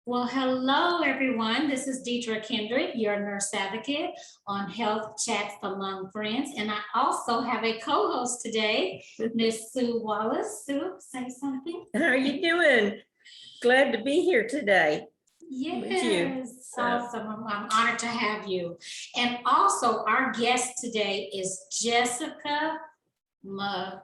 Well, hello, everyone. This is Deidre Kendrick, your nurse advocate on Health Chats Among Friends. And I also have a co host today, Miss Sue Wallace. Sue, say something. How are you doing? Glad to be here today. Yes, awesome. I'm honored to have you. And also, our guest today is Jessica Mulcahy.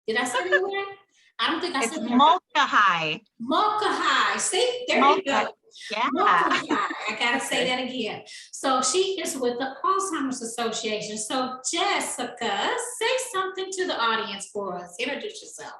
Did I say that right? I don't think I said that. Mulcahy. Mulcahy. See, there you go. Yeah. Mulcahy. I gotta say that again. So she is with the Alzheimer's Association. So Jessica, say something to the audience for us. Introduce yourself.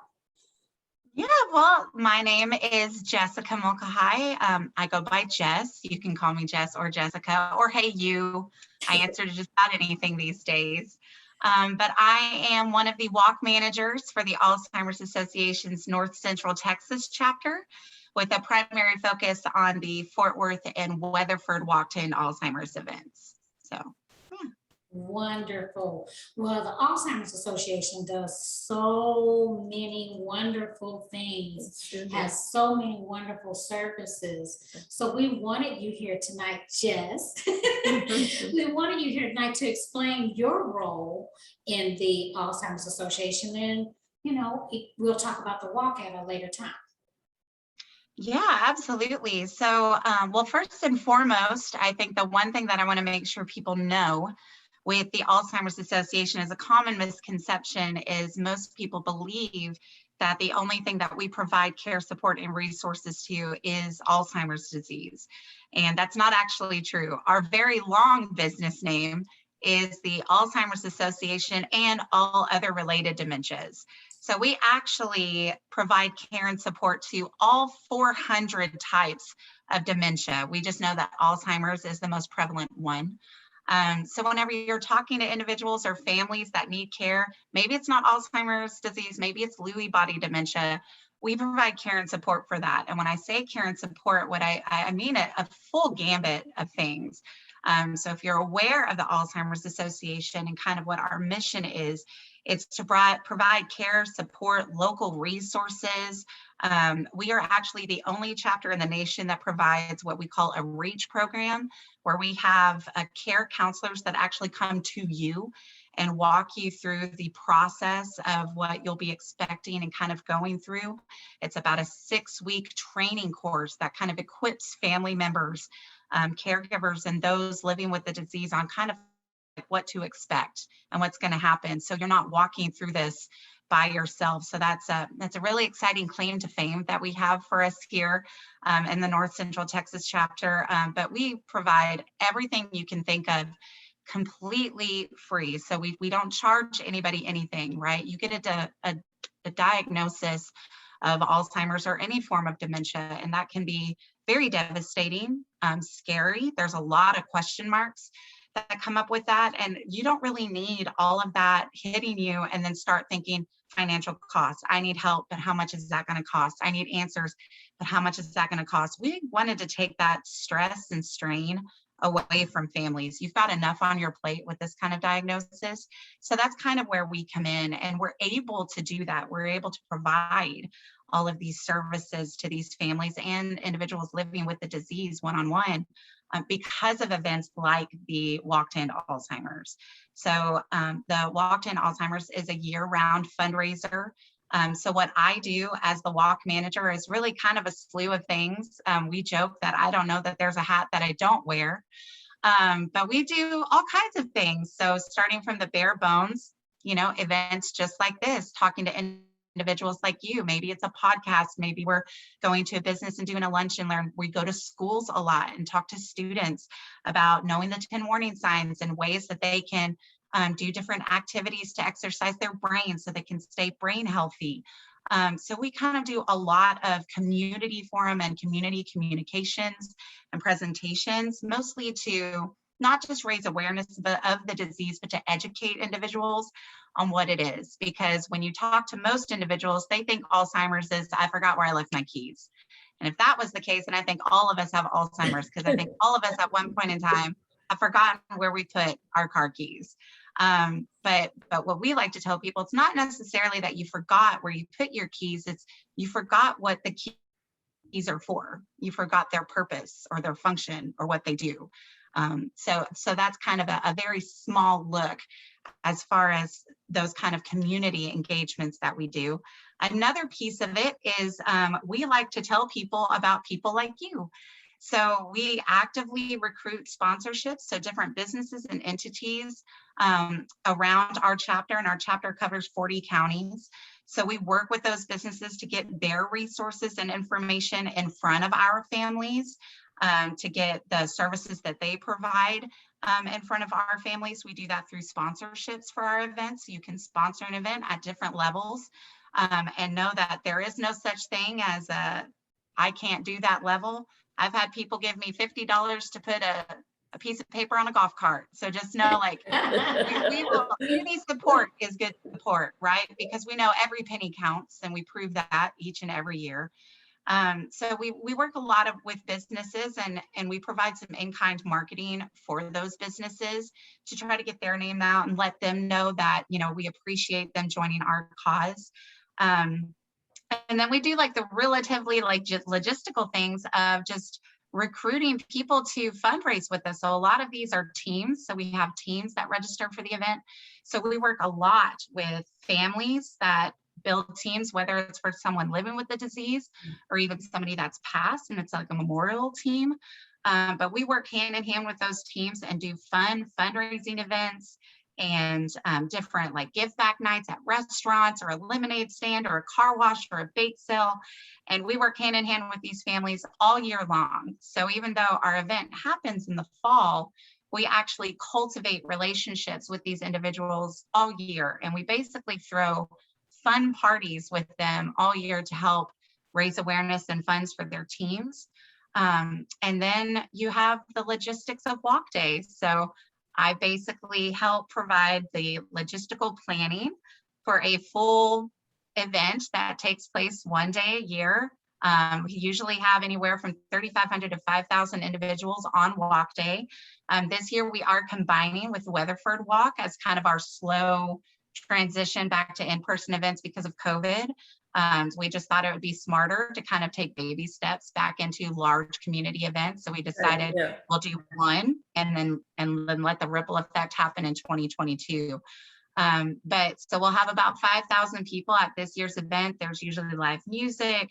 Yeah, well, my name is Jessica Mulcahy. I go by Jess. You can call me Jess or Jessica or hey you. I answer to just about anything these days. But I am one of the walk managers for the Alzheimer's Association's North Central Texas chapter with a primary focus on the Fort Worth and Weatherford walk-in Alzheimer's events. So, yeah. Wonderful. Well, the Alzheimer's Association does so many wonderful things, has so many wonderful services. So we wanted you here tonight, Jess. We wanted you here tonight to explain your role in the Alzheimer's Association. And, we'll talk about the walk at a later time. Yeah, absolutely. So, well, first and foremost, I think the one thing that I want to make sure people know with the Alzheimer's Association is a common misconception is most people believe that the only thing that we provide care, support, and resources to is Alzheimer's disease. And that's not actually true. Our very long business name is the Alzheimer's Association and all other related dementias. So we actually provide care and support to all 400 types of dementia. We just know that Alzheimer's is the most prevalent one. So whenever you're talking to individuals or families that need care, maybe it's not Alzheimer's disease, maybe it's Lewy body dementia, we provide care and support for that. And when I say care and support, what I mean a full gambit of things. So if you're aware of the Alzheimer's Association and kind of what our mission is, it's to provide care, support, local resources. We are actually the only chapter in the nation that provides what we call a REACH program, where we have care counselors that actually come to you and walk you through the process of what you'll be expecting and kind of going through. It's about a 6-week training course that kind of equips family members, caregivers, and those living with the disease on kind of what to expect and what's going to happen. So you're not walking through this by yourself. So that's a really exciting claim to fame that we have for us here in the North Central Texas chapter. But we provide everything you can think of completely free. So we don't charge anybody anything, right? You get a diagnosis of Alzheimer's or any form of dementia, and that can be very devastating, scary. There's a lot of question marks that come up with that. And you don't really need all of that hitting you and then start thinking financial costs. I need help, but how much is that going to cost? I need answers, but how much is that going to cost? We wanted to take that stress and strain away from families. You've got enough on your plate with this kind of diagnosis. So that's kind of where we come in, and we're able to do that. We're able to provide all of these services to these families and individuals living with the disease one-on-one because of events like the Walked-In Alzheimer's. So the Walked-In Alzheimer's is a year-round fundraiser. So what I do as the walk manager is really kind of a slew of things. We joke that I don't know that there's a hat that I don't wear, but we do all kinds of things. So starting from the bare bones, events just like this, talking to individuals like you. Maybe it's a podcast. Maybe we're going to a business and doing a lunch and learn. We go to schools a lot and talk to students about knowing the 10 warning signs and ways that they can do different activities to exercise their brain so they can stay brain healthy. So we kind of do a lot of community forum and community communications and presentations, mostly to not just raise awareness of the disease, but to educate individuals on what it is. Because when you talk to most individuals, they think Alzheimer's is, I forgot where I left my keys. And if that was the case, and I think all of us have Alzheimer's, because I think all of us at one point in time have forgotten where we put our car keys. But what we like to tell people, it's not necessarily that you forgot where you put your keys, it's you forgot what the key these are for. You forgot their purpose or their function or what they do. So that's kind of a very small look as far as those kind of community engagements that we do. Another piece of it is we like to tell people about people like you. So we actively recruit sponsorships, so different businesses and entities around our chapter, and our chapter covers 40 counties. So we work with those businesses to get their resources and information in front of our families, to get the services that they provide in front of our families. We do that through sponsorships for our events. You can sponsor an event at different levels, and know that there is no such thing as I can't do that level. I've had people give me $50 to put a piece of paper on a golf cart. So just know, like, we will, any support is good support, right? Because we know every penny counts, and we prove that each and every year. So we work a lot with businesses, and we provide some in-kind marketing for those businesses to try to get their name out and let them know that, you know, we appreciate them joining our cause. And then we do like the relatively like just logistical things of just recruiting people to fundraise with us. So a lot of these are teams. So we have teams that register for the event. So we work a lot with families that build teams, whether it's for someone living with the disease or even somebody that's passed, and it's like a memorial team. But we work hand in hand with those teams and do fun fundraising events and different like give back nights at restaurants or a lemonade stand or a car wash or a bake sale. And we work hand in hand with these families all year long. So even though our event happens in the fall, we actually cultivate relationships with these individuals all year. And we basically throw fun parties with them all year to help raise awareness and funds for their teams. And then you have the logistics of Walk Day. So I basically help provide the logistical planning for a full event that takes place one day a year. We usually have anywhere from 3,500 to 5,000 individuals on Walk Day. This year we are combining with Weatherford Walk as kind of our slow transition back to in-person events because of COVID. We just thought it would be smarter to kind of take baby steps back into large community events. So we decided we'll do one and then let the ripple effect happen in 2022. But so we'll have about 5,000 people at this year's event. There's usually live music.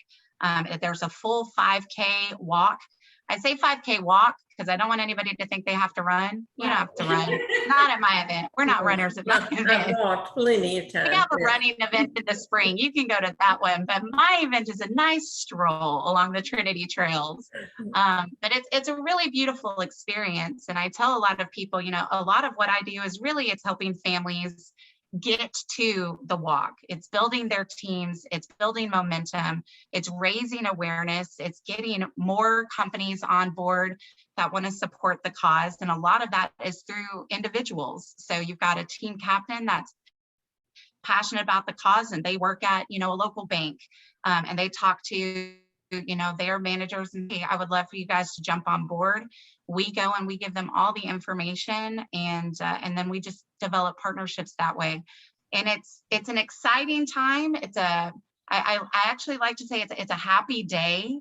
There's a full 5K walk. I say 5K walk because I don't want anybody to think they have to run. You don't have to run. Not at my event. We're not runners at my event. I've walked plenty of times. We have a running event in the spring. You can go to that one, but my event is a nice stroll along the Trinity trails. But it's a really beautiful experience. And I tell a lot of people, you know, a lot of what I do is really it's helping families get to the walk. It's building their teams, it's building momentum, it's raising awareness, it's getting more companies on board that want to support the cause. And a lot of that is through individuals. So you've got a team captain that's passionate about the cause and they work at, you know, a local bank, and they talk to, you know, their managers and hey, I would love for you guys to jump on board. We go and we give them all the information, and then we just develop partnerships that way. And it's an exciting time. I actually like to say it's a happy day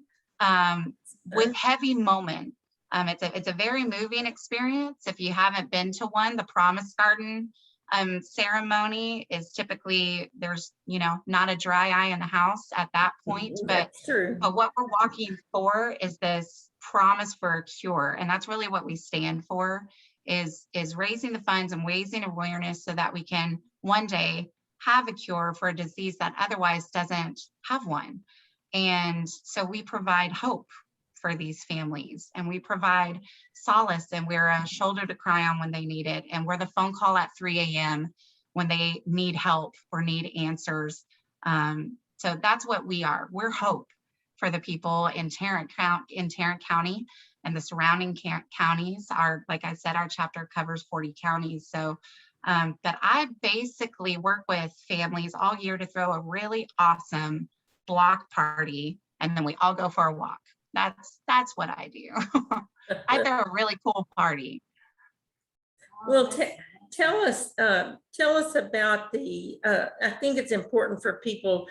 with heavy moment. It's a very moving experience. If you haven't been to one, the Promise Garden ceremony is typically there's, you know, not a dry eye in the house at that point. But what we're walking for is this promise for a cure, and that's really what we stand for, is raising the funds and raising awareness so that we can one day have a cure for a disease that otherwise doesn't have one. And so we provide hope for these families, and we provide solace, and we're a shoulder to cry on when they need it, and we're the phone call at 3 a.m. when they need help or need answers. So that's what we are. We're hope for the people in Tarrant County and the surrounding counties. Like I said, our chapter covers 40 counties. So, but I basically work with families all year to throw a really awesome block party, and then we all go for a walk. That's what I do. I throw a really cool party. Well, tell us about the. I think it's important for people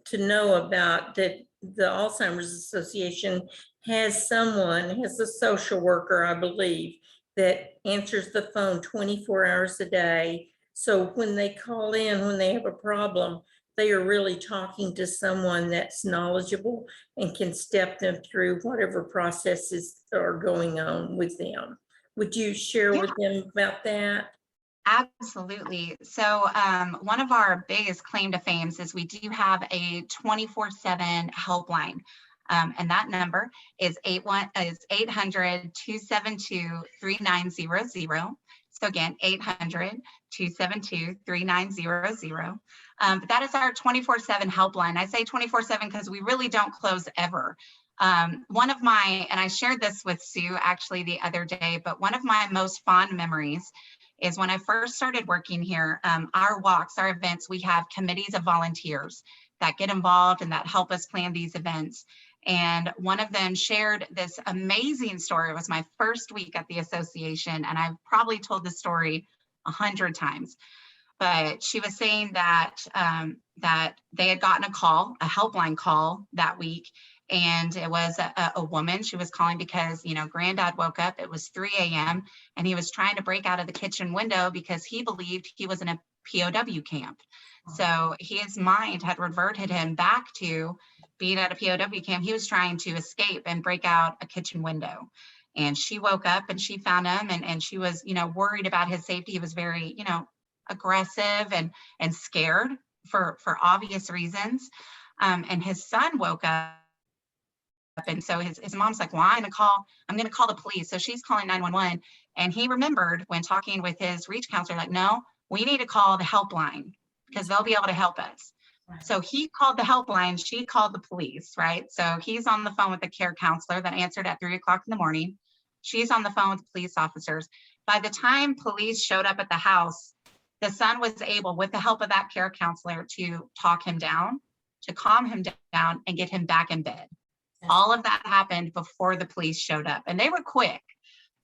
to know about that the Alzheimer's Association has a social worker, I believe, that answers the phone 24 hours a day. So when they call in, when they have a problem, they are really talking to someone that's knowledgeable and can step them through whatever processes are going on with them. Would you share Yeah. with them about that? Absolutely. So one of our biggest claim to fame is we do have a 24/7 helpline. And that number is 800-272-3900. So again, 800-272-3900. But that is our 24/7 helpline. I say 24/7 because we really don't close ever. One of my, and I shared this with Sue actually the other day, but one of my most fond memories is when I first started working here. Our walks, our events, we have committees of volunteers that get involved and that help us plan these events. And one of them shared this amazing story. It was my first week at the association, and I've probably told this story 100 times. But she was saying that that they had gotten a call, a helpline call that week, and it was a woman. She was calling because, granddad woke up. It was 3 a.m. and he was trying to break out of the kitchen window because he believed he was in a POW camp. So his mind had reverted him back to being at a POW camp. He was trying to escape and break out a kitchen window. And she woke up and she found him, and she was, worried about his safety. He was very, aggressive and scared for obvious reasons. And his son woke up. And so his mom's like, well, I'm going to call the police. So she's calling 911. And he remembered when talking with his reach counselor, like, no, we need to call the helpline because they'll be able to help us. Right. So he called the helpline, she called the police, right? So he's on the phone with the care counselor that answered at 3 o'clock in the morning. She's on the phone with the police officers. By the time police showed up at the house, the son was able, with the help of that care counselor, to talk him down, to calm him down and get him back in bed. All of that happened before the police showed up, and they were quick.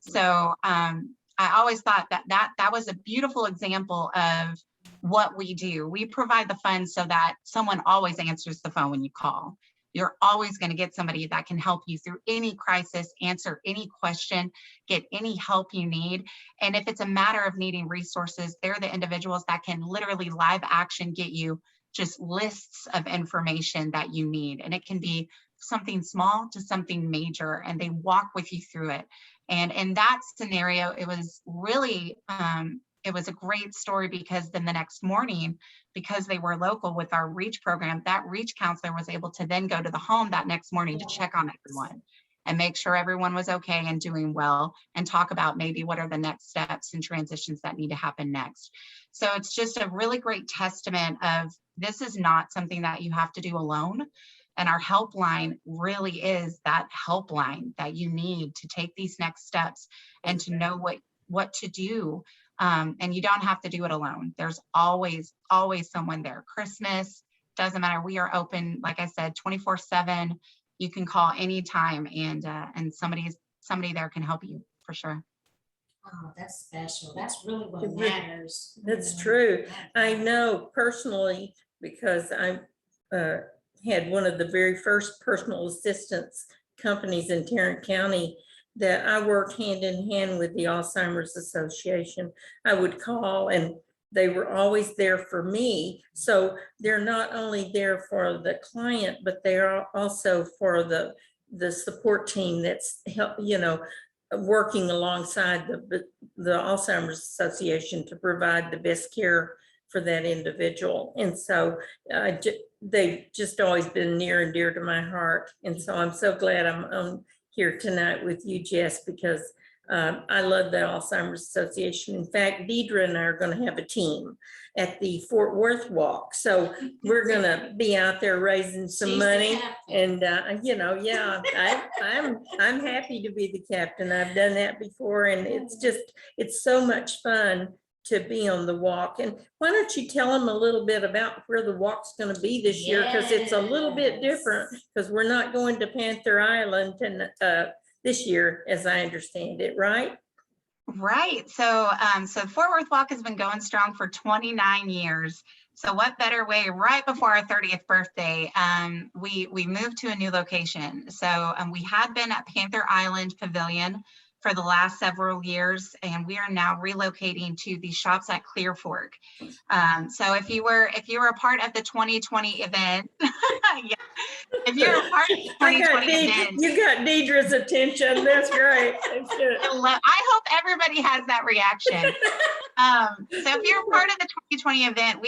So I always thought that was a beautiful example of what we do. We provide the funds so that someone always answers the phone when you call. You're always going to get somebody that can help you through any crisis, answer any question, get any help you need. And if it's a matter of needing resources, they're the individuals that can literally live action get you just lists of information that you need. And it can be something small to something major, and they walk with you through it. And in that scenario, it was really, it was a great story, because then the next morning, because they were local with our REACH program, that REACH counselor was able to then go to the home that next morning to check on everyone and make sure everyone was okay and doing well, and talk about maybe what are the next steps and transitions that need to happen next. So it's just a really great testament of, this is not something that you have to do alone. And our helpline really is that helpline that you need to take these next steps and to know what to do. And you don't have to do it alone. There's always someone there. Christmas, doesn't matter. We are open, like I said, 24/7. You can call anytime, and somebody there can help you for sure. Oh, that's special. That's really what matters. That's true. I know personally, because I had one of the very first personal assistance companies in Tarrant County, that I worked hand in hand with the Alzheimer's Association. I would call, and they were always there for me. So they're not only there for the client, but they are also for the support team that's working alongside the Alzheimer's Association to provide the best care for that individual. And so they've just always been near and dear to my heart. And so I'm so glad I'm on here tonight with you, Jess, because I love the Alzheimer's Association. In fact, Deidre and I are going to have a team at the Fort Worth walk. So we're going to be out there raising some money. And, I'm happy to be the captain. I've done that before. And it's so much fun to be on the walk. And why don't you tell them a little bit about where the walk's going to be this year? Because it's a little bit different, because we're not going to Panther Island this year, as I understand it, right? Right. So Fort Worth Walk has been going strong for 29 years. So what better way right before our 30th birthday, we moved to a new location. So we had been at Panther Island Pavilion for the last several years, and we are now relocating to the shops at Clear Fork. So if you were a part of the 2020 event, yeah, if you're a part of the 2020 event, you got Deidre's attention. That's great. That's good. I hope everybody has that reaction. So if you're part of the 2020 event,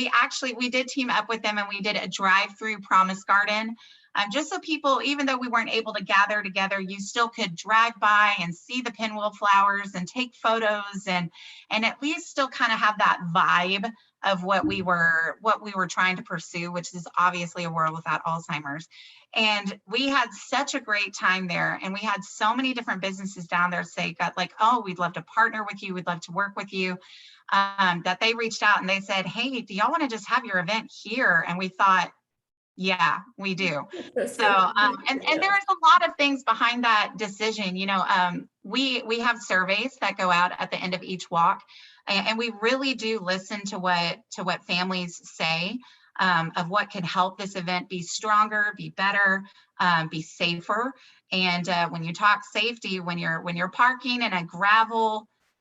we did team up with them and we did a drive-through Promise Garden. Just so people, even though we weren't able to gather together, you still could drive by and see the pinwheel flowers and take photos and at least still kind of have that vibe of what we were trying to pursue, which is obviously a world without Alzheimer's. And we had such a great time there. And we had so many different businesses down there say, like, oh, we'd love to partner with you. We'd love to work with you. That they reached out and they said, hey, do y'all want to just have your event here? And we thought, yeah, we do. So, and there is a lot of things behind that decision. You know, we have surveys that go out at the end of each walk, and we really do listen to what families say of what can help this event be stronger, be better, be safer. And when you talk safety, when you're parking in a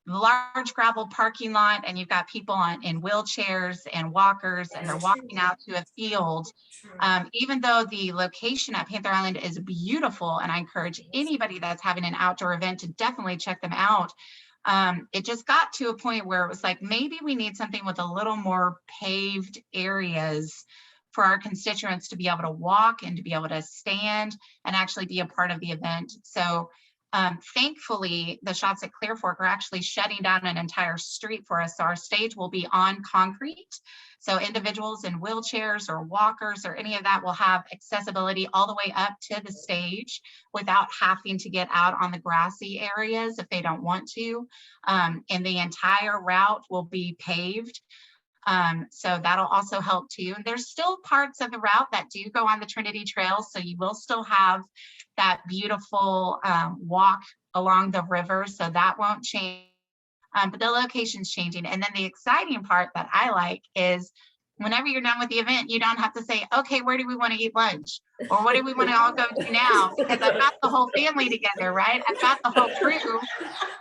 large gravel parking lot and you've got people in wheelchairs and walkers and they're walking out to a field, even though the location at Panther Island is beautiful, and I encourage anybody that's having an outdoor event to definitely check them out, it just got to a point where it was like, maybe we need something with a little more paved areas for our constituents to be able to walk and to be able to stand and actually be a part of the event. So thankfully, the shops at Clear Fork are actually shutting down an entire street for us. So our stage will be on concrete. So individuals in wheelchairs or walkers or any of that will have accessibility all the way up to the stage without having to get out on the grassy areas if they don't want to. And the entire route will be paved. So that'll also help too. And there's still parts of the route that do go on the Trinity Trail. So you will still have that beautiful walk along the river. So that won't change, but the location's changing. And then the exciting part that I like is whenever you're done with the event, you don't have to say, okay, where do we want to eat lunch? Or what do we want to all go to now? Because I've got the whole family together, right? I've got the whole crew.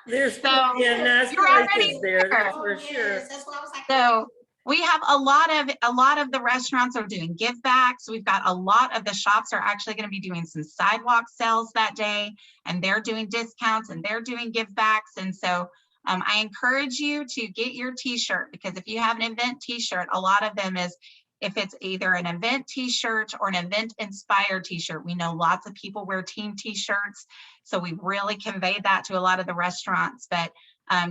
There's So nice you're already there, that's Oh, for sure. yes, that's why I was like, So we have a lot of the restaurants are doing give backs. We've got a lot of the shops are actually going to be doing some sidewalk sales that day, and they're doing discounts and they're doing give backs. And so I encourage you to get your t-shirt, because if you have an event t-shirt, a lot of them is, if it's either an event t-shirt or an event inspired t-shirt. We know lots of people wear team t-shirts, so we really convey that to a lot of the restaurants. But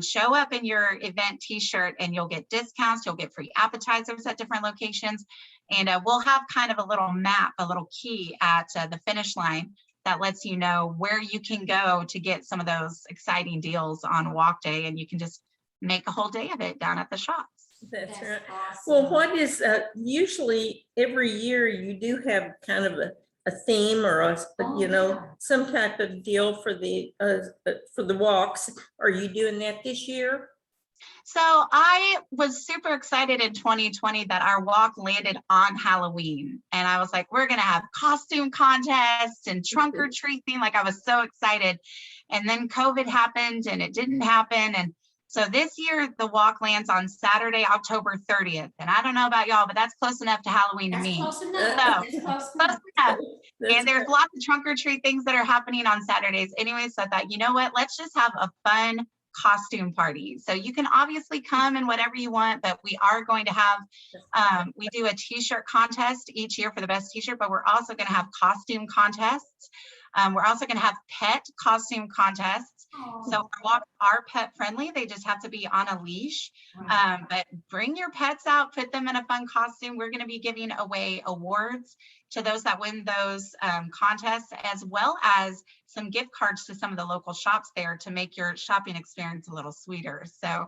show up in your event t-shirt and you'll get discounts, you'll get free appetizers at different locations. And we'll have kind of a little map, a little key at the finish line that lets you know where you can go to get some of those exciting deals on walk day. And you can just make a whole day of it down at the shops. That's right. awesome. Well, what is usually every year you do have kind of a theme or Yeah. some type of deal for the walks. Are you doing that this year? So I was super excited in 2020 that our walk landed on Halloween. And I was like, we're going to have costume contests and trunk or treat theme. Like, I was so excited. And then COVID happened and it didn't happen. And so this year the walk lands on Saturday, October 30th. And I don't know about y'all, but that's close enough to Halloween to That's me. close enough. So, That's close close enough. enough. That's And there's lots of trunk or treat things that are happening on Saturdays anyway. So I thought, you know what, let's just have a fun costume party. So you can obviously come in whatever you want, but we are going to have, we do a t-shirt contest each year for the best t-shirt, but we're also going to have costume contests. We're also going to have pet costume contests. So our walks are pet friendly. They just have to be on a leash. But bring your pets out, put them in a fun costume. We're going to be giving away awards to those that win those contests, as well as some gift cards to some of the local shops there to make your shopping experience a little sweeter. So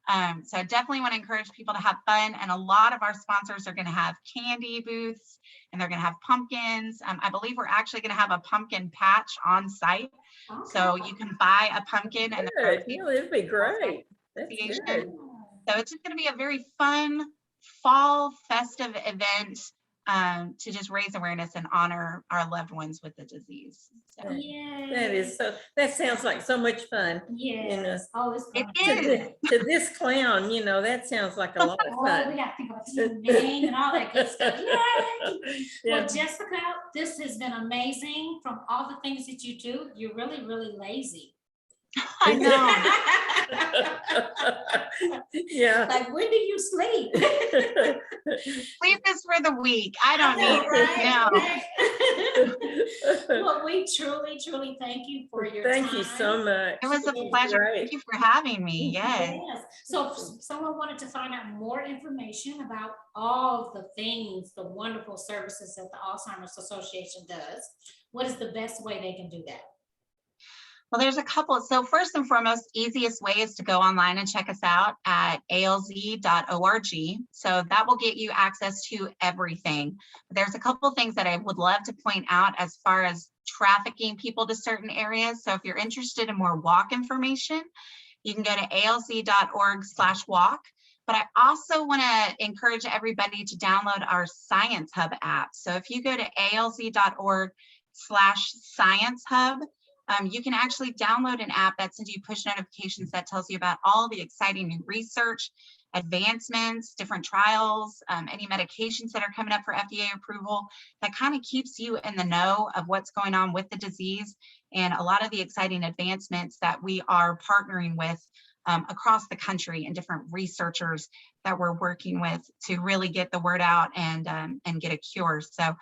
I definitely want to encourage people to have fun. And a lot of our sponsors are going to have candy booths and they're going to have pumpkins. I believe we're actually going to have a pumpkin patch on site. Okay. So you can buy a pumpkin and good. Yeah, it'd be great. That's good. so it's just going to be a very fun, fall festive event to just raise awareness and honor our loved ones with the disease. So That sounds like so much fun. Yes. Oh, it's it fun. is. To this clown, that sounds like a lot of Oh, we fun. got to think about the name and all that good stuff. Yay! Yeah. Well, Jessica, this has been amazing. From all the things that you do, you're really, really lazy. I know. Yeah. Like, when do you sleep? Sleep is for the weak. I don't know, need right? Well, we truly, truly thank you for your Thank time. you so much. It was a pleasure. Great. Thank you for having me. Yes. Yes. So if someone wanted to find out more information about all the things, the wonderful services that the Alzheimer's Association does, what is the best way they can do that? Well, there's a couple. So first and foremost, easiest way is to go online and check us out at alz.org. So that will get you access to everything. There's a couple things that I would love to point out as far as trafficking people to certain areas. So if you're interested in more walk information, you can go to alz.org/walk. But I also want to encourage everybody to download our Science Hub app. So if you go to alz.org/Science Hub, you can actually download an app that sends you push notifications that tells you about all the exciting new research, advancements, different trials, any medications that are coming up for FDA approval. That kind of keeps you in the know of what's going on with the disease and a lot of the exciting advancements that we are partnering with across the country and different researchers that we're working with to really get the word out and get a cure. So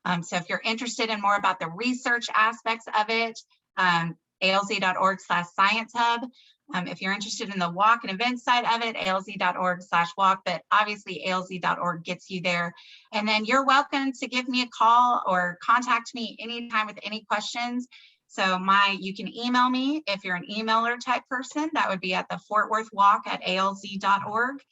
if you're interested in more about the research aspects of it, alz.org/Science Hub. If you're interested in the walk and event side of it, alz.org/walk, but obviously alz.org gets you there. And then you're welcome to give me a call or contact me anytime with any questions. So you can email me if you're an emailer type person. That would be at the Fort Worth Walk at alz.org.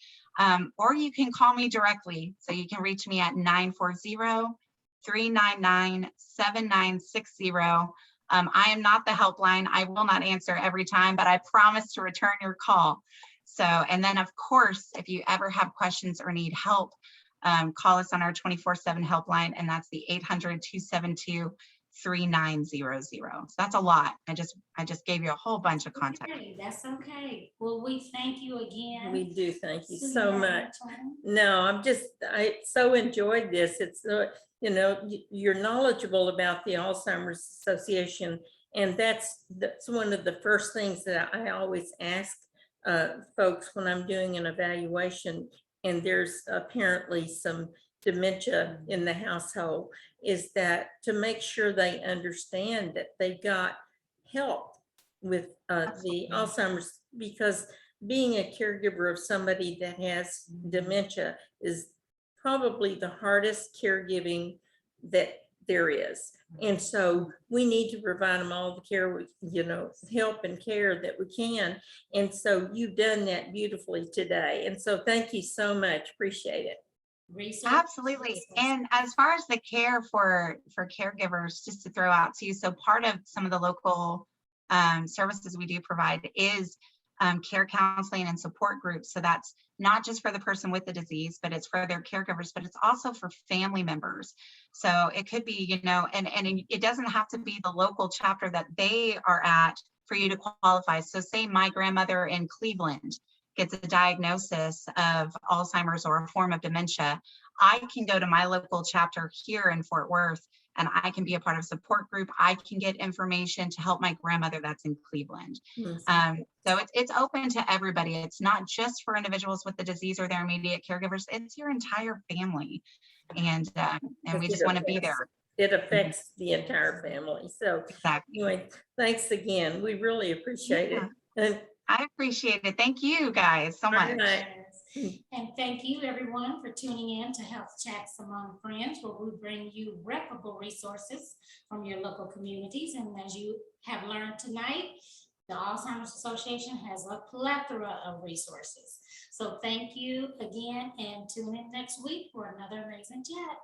Or you can call me directly. So you can reach me at 940-399-7960. I am not the helpline. I will not answer every time, but I promise to return your call. So, and then of course, if you ever have questions or need help, call us on our 24/7 helpline, and that's the 800-272-3900. So that's a lot. I just gave you a whole bunch of contact. Okay, that's okay. Well, we thank you again. We do thank you so much. No, I so enjoyed this. It's you're knowledgeable about the Alzheimer's Association, and that's one of the first things that I always ask folks when I'm doing an evaluation, and there's apparently some dementia in the household, is that to make sure they understand that they got help with the Alzheimer's, because being a caregiver of somebody that has dementia is probably the hardest caregiving that there is. And so we need to provide them all the care, help and care that we can. And so you've done that beautifully today. And so thank you so much. Appreciate it. Absolutely. And as far as the care for caregivers, just to throw out to you, so part of some of the local services we do provide is care counseling and support groups. So that's not just for the person with the disease, but it's for their caregivers, but it's also for family members. So it could be, and it doesn't have to be the local chapter that they are at for you to qualify. So say my grandmother in Cleveland gets a diagnosis of Alzheimer's or a form of dementia, I can go to my local chapter here in Fort Worth and I can be a part of a support group. I can get information to help my grandmother that's in Cleveland. So it's open to everybody. It's not just for individuals with the disease or their immediate caregivers. It's your entire family. And we just want to be there. It affects the entire family. So exactly. Anyway, thanks again. We really appreciate it. And I appreciate it. Thank you guys so much. And thank you everyone for tuning in to Health Chats Among Friends, where we bring you reputable resources from your local communities. And as you have learned tonight, the Alzheimer's Association has a plethora of resources. So thank you again, and tune in next week for another amazing chat.